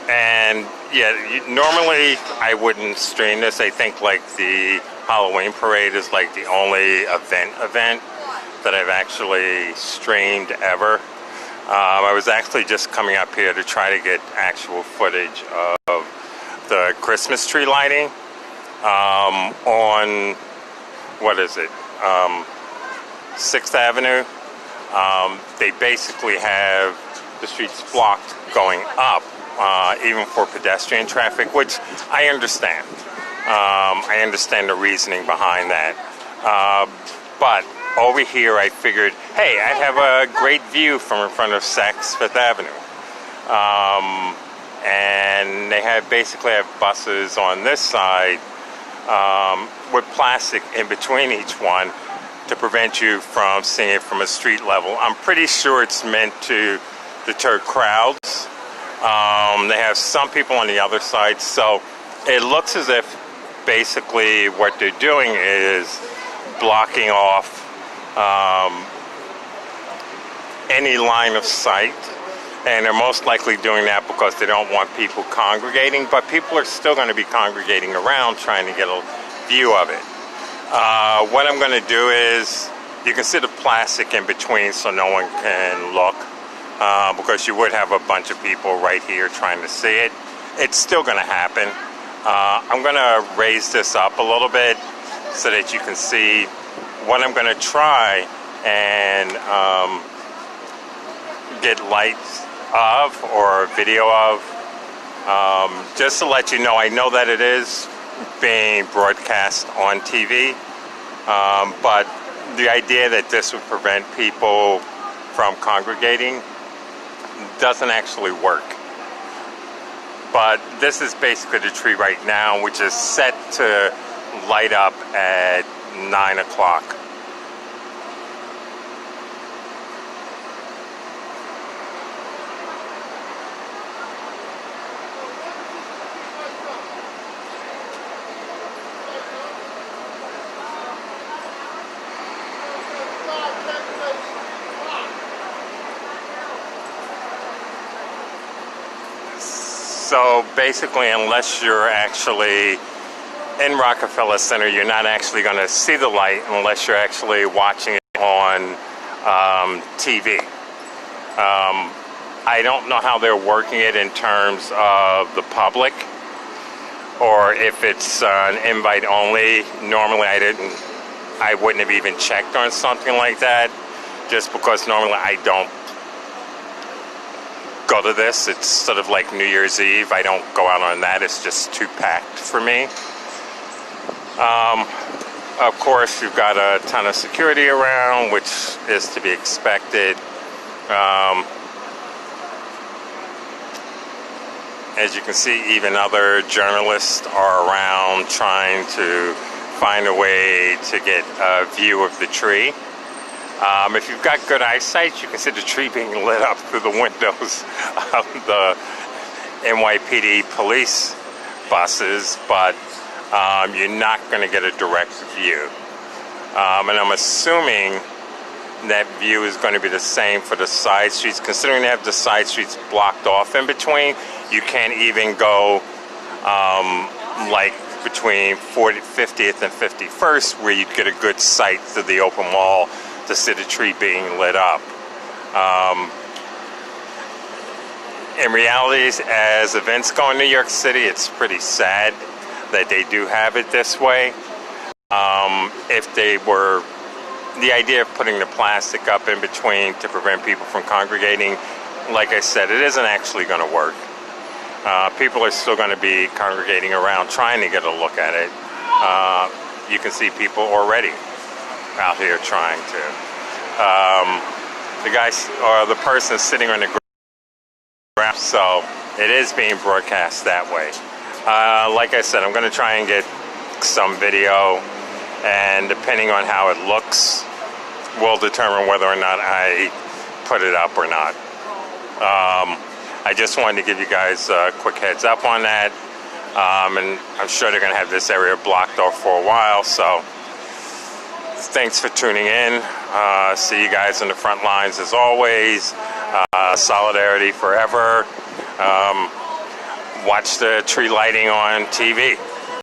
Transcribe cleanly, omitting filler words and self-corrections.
And yeah, normally I wouldn't stream this. I think like the Halloween parade is like the only event that I've actually streamed ever. I was actually just coming up here to try to get actual footage of the Christmas tree lighting on, what is it, 6th Avenue. They basically have the streets blocked going up, even for pedestrian traffic, which I understand. I understand the reasoning behind that. But over here, I figured, hey, I'd have a great view from in front of Saks Fifth Avenue. And they basically have buses on this side with plastic in between each one to prevent you from seeing it from a street level. I'm pretty sure it's meant to deter crowds. They have some people on the other side, so it looks as if basically what they're doing is blocking off any line of sight, and they're most likely doing that because they don't want people congregating, but people are still going to be congregating around trying to get a view of it. What I'm going to do is, you can see the plastic in between so no one can look, because you would have a bunch of people right here trying to see it. It's still going to happen. I'm going to raise this up a little bit so that you can see what I'm going to try and get lights of or video of. Just to let you know, I know that it is being broadcast on TV, but the idea that this would prevent people from congregating doesn't actually work. But this is basically the tree right now, which is set to light up at 9 o'clock. So basically, unless you're actually in Rockefeller Center, you're not actually going to see the light unless you're actually watching it on TV. I don't know how they're working it in terms of the public, or if it's an invite only. Normally I wouldn't have even checked on something like that, just because normally I don't go to this. It's sort of like New Year's Eve. I don't go out on that. It's just too packed for me. Of course, you've got a ton of security around, which is to be expected. As you can see, even other journalists are around trying to find a way to get a view of the tree. If you've got good eyesight, you can see the tree being lit up through the windows of the NYPD police buses, but you're not going to get a direct view. And I'm assuming that view is going to be the same for the side streets. Considering they have the side streets blocked off in between, you can't even go like between 50th and 51st, where you'd get a good sight through the open wall to see the tree being lit up. In reality, as events go in New York City, it's pretty sad that they do have it this way. If they were, the idea of putting the plastic up in between to prevent people from congregating, like I said, it isn't actually going to work. People are still going to be congregating around trying to get a look at it. You can see people already out here trying to. The guy or the person sitting on the ground, so it is being broadcast that way. Like I said, I'm going to try and get some video, and depending on how it looks, will determine whether or not I put it up or not. I just wanted to give you guys a quick heads up on that, and I'm sure they're going to have this area blocked off for a while, so thanks for tuning in. See you guys in the front lines as always. Solidarity forever. watch the tree lighting on TV.